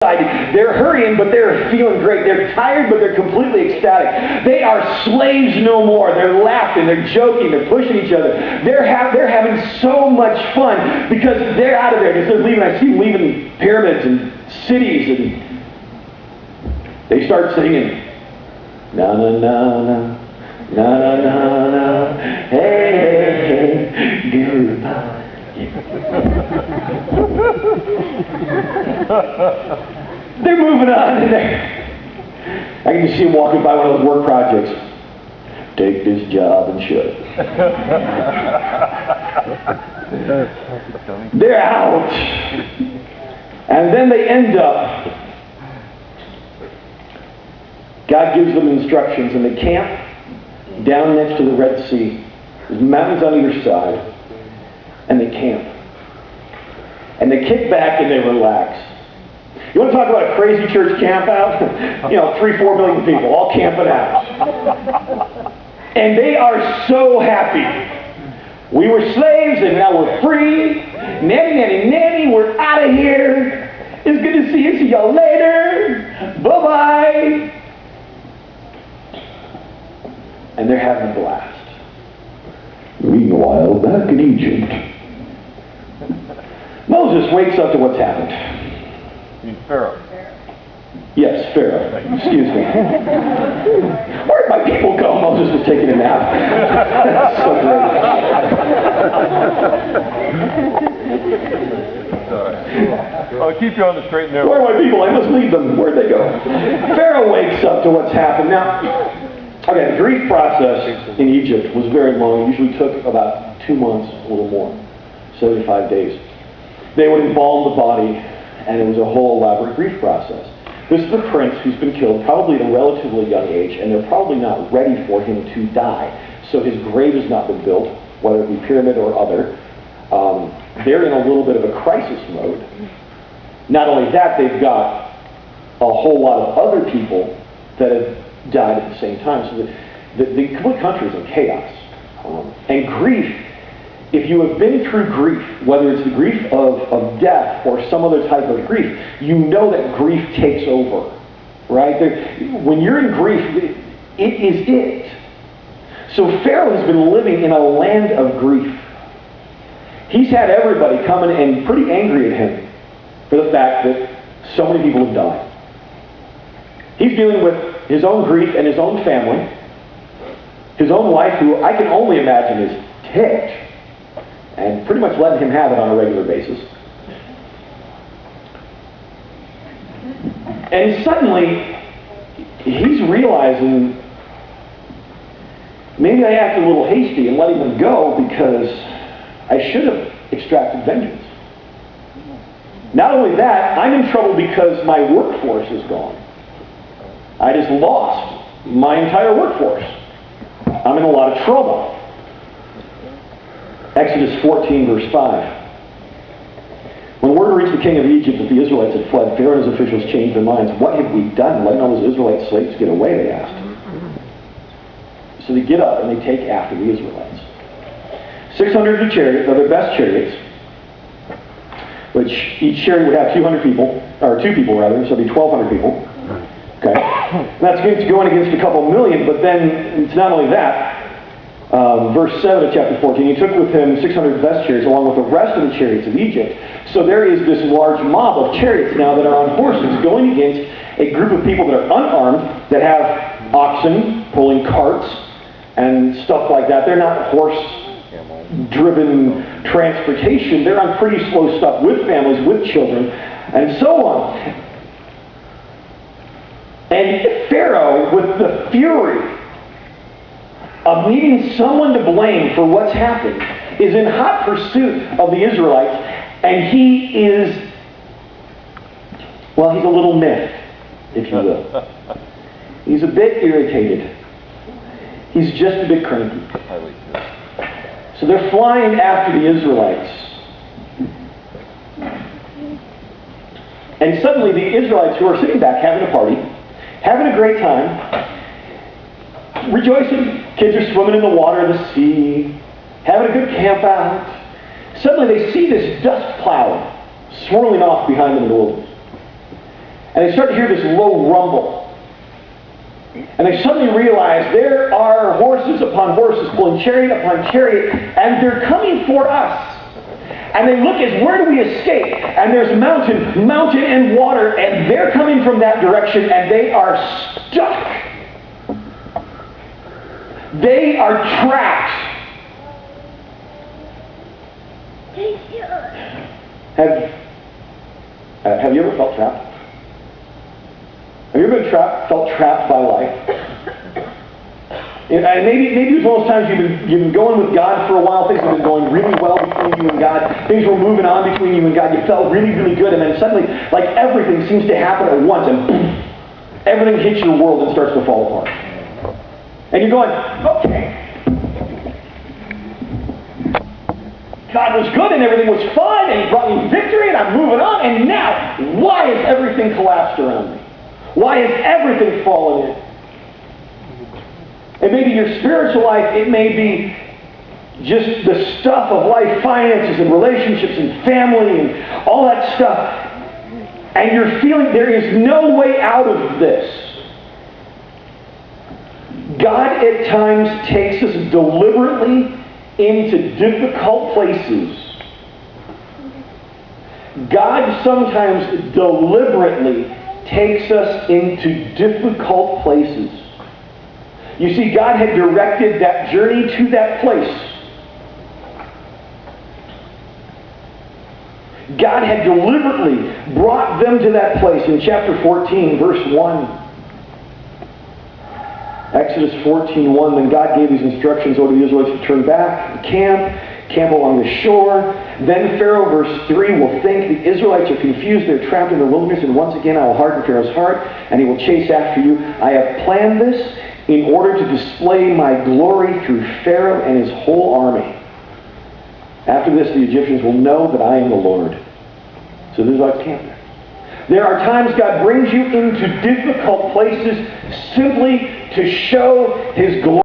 They're hurrying, but they're feeling great. They're tired, but they're completely ecstatic. They are slaves no more. They're laughing, they're joking, they're pushing each other. They're having so much fun because they're out of there. Because they're leaving. I see them leaving pyramids and cities, and they start singing, na na na na, na na na na, hey, hey, goodbye. They're moving on, and I can just see them walking by one of those work projects. Take this job and shut it. They're out. And then they end up, God gives them instructions, and they camp down next to the Red Sea. There's mountains on either side. And they camp. And they kick back and they relax. You want to talk about a crazy church camp out? 3-4 million people all camping out. And they are so happy. We were slaves and now we're free. Nanny, nanny, nanny, we're out of here. It's good to see you. See y'all later. Bye-bye. And they're having a blast. Meanwhile, back in Egypt, Moses wakes up to what's happened. You mean Pharaoh? Yes, Pharaoh. Excuse me. Where'd my people go? Moses was taking a nap. That's so great. I'll keep you on the straight and narrow. Where are my people? I must leave them. Where'd they go? Pharaoh wakes up to what's happened. Now, okay, the grief process in Egypt was very long. It usually took about 2 months, a little more, 75 days. They would embalm the body, and it was a whole elaborate grief process. This is the prince who's been killed, probably at a relatively young age, and they're probably not ready for him to die. So his grave has not been built, whether it be pyramid or other. They're in a little bit of a crisis mode. Not only that, they've got a whole lot of other people that have died at the same time. So the complete country is in chaos. And grief, if you have been through grief, whether it's the grief of death or some other type of grief, you know that grief takes over, right? When you're in grief, it is it. So Pharaoh has been living in a land of grief. He's had everybody coming and pretty angry at him for the fact that so many people have died. He's dealing with his own grief and his own family, his own wife, who I can only imagine is ticked, and pretty much letting him have it on a regular basis. And suddenly, he's realizing, maybe I acted a little hasty in letting them go because I should have extracted vengeance. Not only that, I'm in trouble because my workforce is gone. I just lost my entire workforce. I'm in a lot of trouble. Exodus 14, verse 5. When word reached the king of Egypt that the Israelites had fled, Pharaoh and his officials changed their minds. What have we done? Letting all those Israelite slaves get away, they asked. So they get up and they take after the Israelites. 600 of the chariots, their best chariots, which each chariot would have 200 people, or 2 people rather, so it'd be 1,200 people. Okay? And that's going against a couple million, but then it's not only that. Verse 7 of chapter 14, he took with him 600 best chariots along with the rest of the chariots of Egypt. So there is this large mob of chariots now that are on horses going against a group of people that are unarmed, that have oxen pulling carts and stuff like that. They're not horse-driven transportation. They're on pretty slow stuff with families, with children, and so on. And Pharaoh, with the fury of needing someone to blame for what's happened, is in hot pursuit of the Israelites, and he is, well, he's a little miffed, if you will. He's a bit irritated. He's just a bit cranky. So they're flying after the Israelites. And suddenly the Israelites, who are sitting back having a party, having a great time, rejoicing. Kids are swimming in the water of the sea, having a good camp out. Suddenly they see this dust cloud swirling off behind them in the wilderness. And they start to hear this low rumble. And they suddenly realize there are horses upon horses pulling chariot upon chariot, and they're coming for us. And they look as, where do we escape? And there's mountain and water, and they're coming from that direction, and they are stuck. They are trapped. Have you ever felt trapped? Have you ever been felt trapped by life? And maybe it was one of those times you've been going with God for a while. Things have been going really well between you and God. Things were moving on between you and God. You felt really, really good. And then suddenly, like everything seems to happen at once. And boom, everything hits your world and starts to fall apart. And you're going, okay. God was good and everything was fine. And He brought me victory and I'm moving on. And now, why has everything collapsed around me? Why has everything fallen in? It may be your spiritual life. It may be just the stuff of life, finances and relationships and family and all that stuff. And you're feeling there is no way out of this. God at times takes us deliberately into difficult places. God sometimes deliberately takes us into difficult places. You see, God had directed that journey to that place. God had deliberately brought them to that place in chapter 14, verse 1. Exodus 14:1, then God gave these instructions over the Israelites to turn back, camp along the shore. Then Pharaoh, verse 3, will think the Israelites are confused, they're trapped in the wilderness, and once again I will harden Pharaoh's heart, and he will chase after you. I have planned this in order to display my glory through Pharaoh and his whole army. After this, the Egyptians will know that I am the Lord. So the Israelites camp there. There are times God brings you into difficult places simply to show His glory.